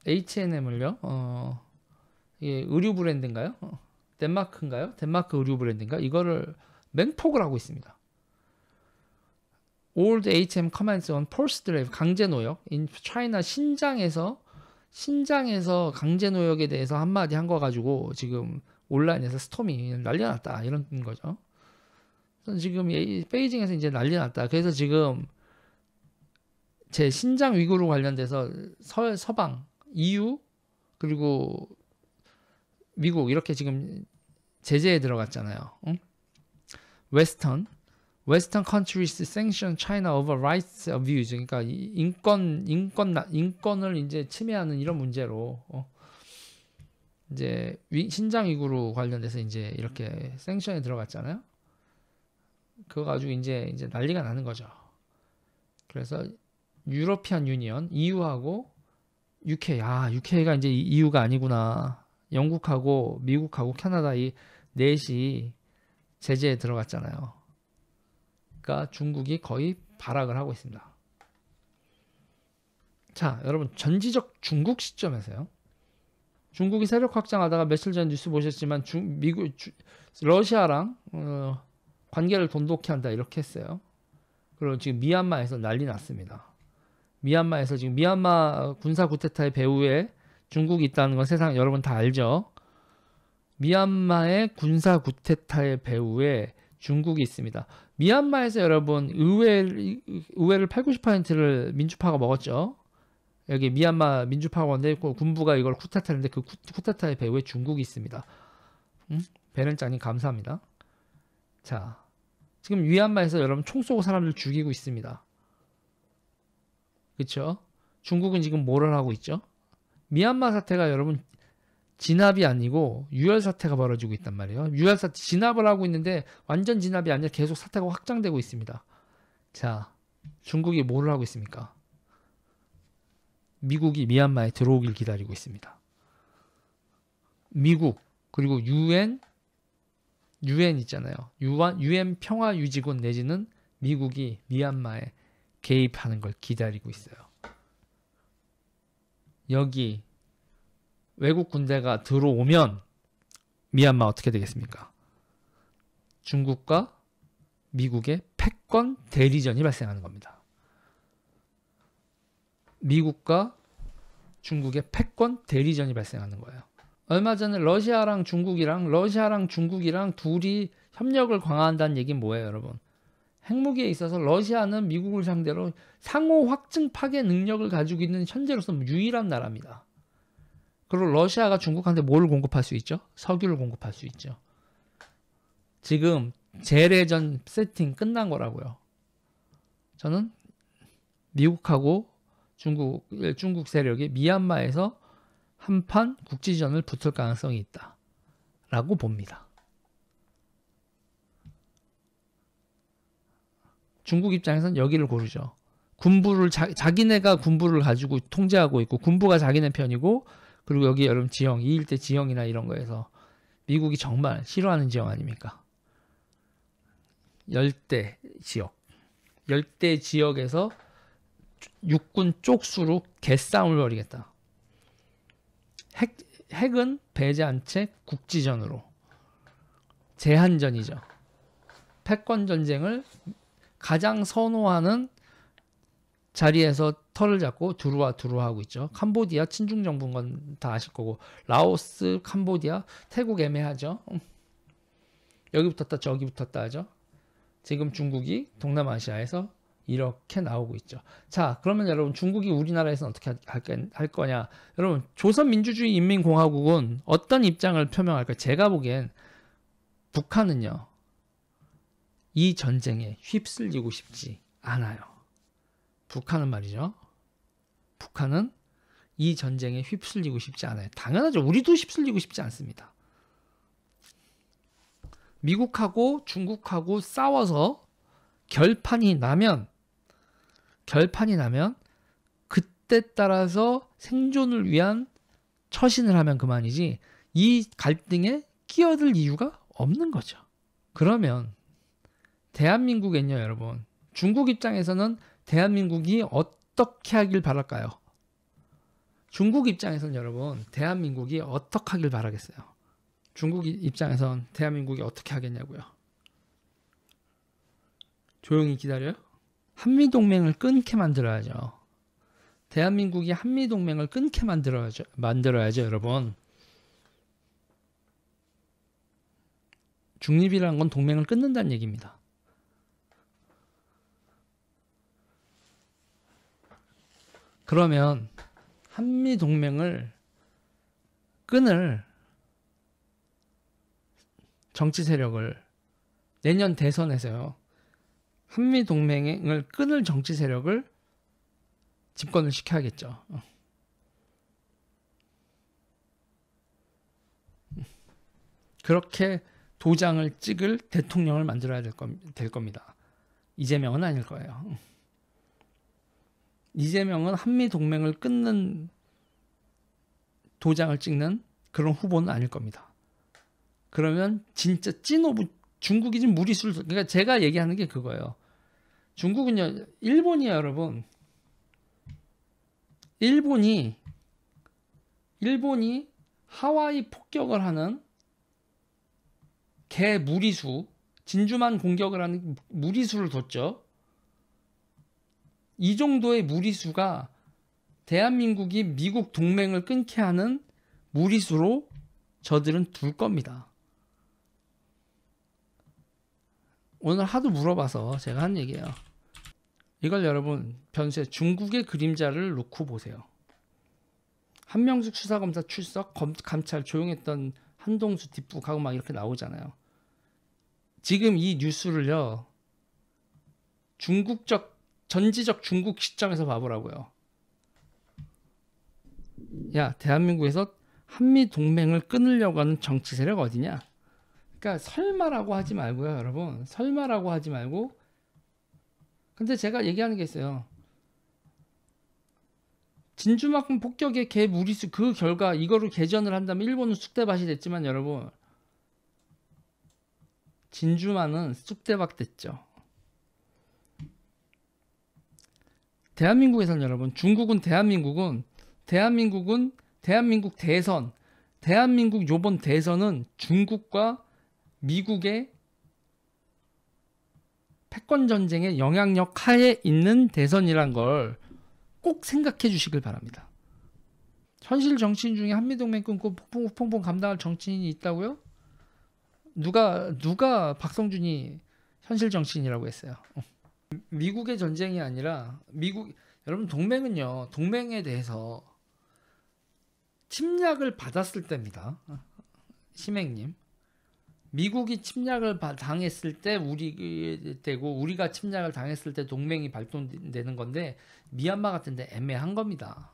H&M을요. 이게 의류 브랜드인가요? 덴마크인가요? 덴마크 의류 브랜드인가? 이거를 맹폭을 하고 있습니다. Old H&M comments on forced slave 강제 노역 in China 신장에서 강제 노역에 대해서 한마디 한 거 가지고 지금 온라인에서 스톰이 난리 났다 이런 거죠. 지금 베이징에서 이제 난리 났다. 그래서 지금 제 신장 위구르 관련돼서 서방, EU 그리고 미국 이렇게 지금 제재에 들어갔잖아요. 응? Western countries sanction China over rights abuse. 그러니까 인권을 이제 침해하는 이런 문제로 이제 신장 위구르 관련돼서 이제 이렇게 생션에 들어갔잖아요. 그거 가지고 이제 난리가 나는 거죠. 그래서 유러피안 유니언, EU하고 UK, UK가 이제 EU가 아니구나. 영국하고 미국하고 캐나다 이 넷이 제재에 들어갔잖아요. 그러니까 중국이 거의 발악을 하고 있습니다. 자, 여러분 전지적 중국 시점에서요. 중국이 세력 확장하다가 며칠 전 뉴스 보셨지만 러시아랑 관계를 돈독히 한다 이렇게 했어요. 그리고 지금 미얀마에서 난리 났습니다. 미얀마에서 지금 미얀마 군사 쿠데타의 배후에 중국이 있다는 건 세상 여러분 다 알죠. 미얀마의 군사 쿠데타의 배후에 중국이 있습니다. 미얀마에서 여러분 의회를 8, 90%를 민주파가 먹었죠. 여기 미얀마 민주파가 왔는데 군부가 이걸 쿠데타를 했는데 그 쿠데타의 배후에 중국이 있습니다. 베렌짱님 감사합니다. 자, 지금 미얀마에서 여러분 총 쏘고 사람들 죽이고 있습니다. 그렇죠? 중국은 지금 뭐를 하고 있죠? 미얀마 사태가 여러분 진압이 아니고 유혈 사태가 벌어지고 있단 말이에요. 유혈 사태 진압을 하고 있는데 완전 진압이 아니라 계속 사태가 확장되고 있습니다. 자, 중국이 뭐를 하고 있습니까? 미국이 미얀마에 들어오길 기다리고 있습니다. 미국 그리고 UN 있잖아요. UN 평화유지군 내지는 미국이 미얀마에 개입하는 걸 기다리고 있어요. 여기 외국 군대가 들어오면 미얀마 어떻게 되겠습니까? 중국과 미국의 패권 대리전이 발생하는 겁니다. 미국과 중국의 패권 대리전이 발생하는 거예요. 얼마 전에 러시아랑 중국이랑 둘이 협력을 강화한다는 얘기는 뭐예요, 여러분? 핵무기에 있어서 러시아는 미국을 상대로 상호 확증 파괴 능력을 가지고 있는 현재로서 유일한 나라입니다. 그리고 러시아가 중국한테 뭘 공급할 수 있죠? 석유를 공급할 수 있죠. 지금 재래전 세팅 끝난 거라고요. 저는 미국하고 중국 세력이 미얀마에서 한판 국지전을 붙을 가능성이 있다 라고 봅니다. 중국 입장에서는 여기를 고르죠. 군부를 자기네가 군부를 가지고 통제하고 있고 군부가 자기네 편이고 그리고 여기 여러분 지형 이 일대 지형이나 이런 거에서 미국이 정말 싫어하는 지형 아닙니까? 열대 지역에서 육군 쪽수로 개싸움을 벌이겠다. 핵은 배제한 채 국지전으로 제한전이죠. 패권 전쟁을 가장 선호하는 자리에서 털을 잡고 두루와 하고 있죠. 캄보디아 친중 정부인 건 다 아실 거고 라오스, 캄보디아, 태국 애매하죠. 여기 붙었다 저기 붙었다 하죠. 지금 중국이 동남아시아에서 이렇게 나오고 있죠. 자, 그러면 여러분 중국이 우리나라에서는 어떻게 할 거냐? 여러분 조선민주주의 인민공화국은 어떤 입장을 표명할까요? 제가 보기엔 북한은요. 이 전쟁에 휩쓸리고 싶지 않아요. 북한은 말이죠. 북한은 이 전쟁에 휩쓸리고 싶지 않아요. 당연하죠. 우리도 휩쓸리고 싶지 않습니다. 미국하고 중국하고 싸워서 결판이 나면 그때 따라서 생존을 위한 처신을 하면 그만이지 이 갈등에 끼어들 이유가 없는 거죠. 그러면 대한민국은요, 여러분. 중국 입장에서는 대한민국이 어떻게 하길 바랄까요? 중국 입장에선 여러분 대한민국이 어떻게 하길 바라겠어요? 중국 입장에선 대한민국이 어떻게 하겠냐고요? 조용히 기다려요? 한미동맹을 끊게 만들어야죠. 대한민국이 한미동맹을 끊게 만들어야죠, 여러분. 중립이라는 건 동맹을 끊는다는 얘기입니다. 그러면 한미동맹을 끊을 정치 세력을 내년 대선에서요. 한미동맹을 끊을 정치 세력을 집권을 시켜야겠죠. 그렇게 도장을 찍을 대통령을 만들어야 될 겁니다. 이재명은 아닐 거예요. 이재명은 한미동맹을 끊는 도장을 찍는 그런 후보는 아닐 겁니다. 그러면 진짜 찐오브 중국이 지금 무리수를 그러니까 제가 얘기하는 게 그거예요. 중국은요, 일본이에요, 여러분. 일본이 하와이 폭격을 하는 개 무리수, 진주만 공격을 하는 무리수를 뒀죠. 이 정도의 무리수가 대한민국이 미국 동맹을 끊게 하는 무리수로 저들은 둘 겁니다. 오늘 하도 물어봐서 제가 한 얘기예요. 이걸 여러분 변수에 중국의 그림자를 놓고 보세요. 한명숙 수사검사 출석, 감찰 조용했던 한동수 뒷북하고 막 이렇게 나오잖아요. 지금 이 뉴스를요. 전지적 중국 시점에서 봐보라고요. 야, 대한민국에서 한미동맹을 끊으려고 하는 정치 세력 어디냐? 그러니까 설마라고 하지 말고요, 여러분. 설마라고 하지 말고. 근데 제가 얘기하는 게 있어요. 진주만큼 폭격의 개 무리수 그 결과 이거를 개전을 한다면 일본은 쑥대밭이 됐지만 여러분 진주만은 쑥대밭 됐죠. 대한민국에서는 여러분 중국은 대한민국 대선 대한민국 요번 대선은 중국과 미국의 패권 전쟁의 영향력 하에 있는 대선이란 걸 꼭 생각해 주시길 바랍니다. 현실 정치인 중에 한미동맹 끊고 폭풍 감당할 정치인이 있다고요? 누가 박성준이 현실 정치인이라고 했어요? 미국의 전쟁이 아니라 여러분 동맹은요. 동맹에 대해서 침략을 받았을 때입니다. 심행님. 미국이 침략을 당했을 때 우리가 침략을 당했을 때 동맹이 발동되는 건데 미얀마 같은 데 애매한 겁니다.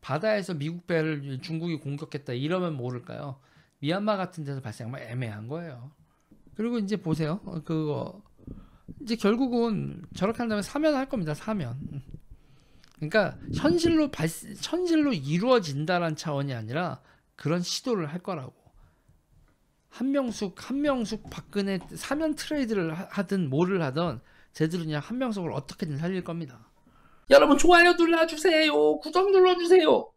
바다에서 미국 배를 중국이 공격했다 이러면 모를까요? 미얀마 같은 데서 발생하면 애매한 거예요. 그리고 이제 보세요. 그거 이제 결국은 저렇게 한다면 사면할 겁니다. 사면. 그러니까 현실로 이루어진다는 차원이 아니라 그런 시도를 할 거라고. 한명숙 박근혜 사면 트레이드를 하든 뭐를 하든 쟤들은 그냥 한명숙을 어떻게든 살릴 겁니다. 여러분 좋아요 눌러주세요. 구독 눌러주세요.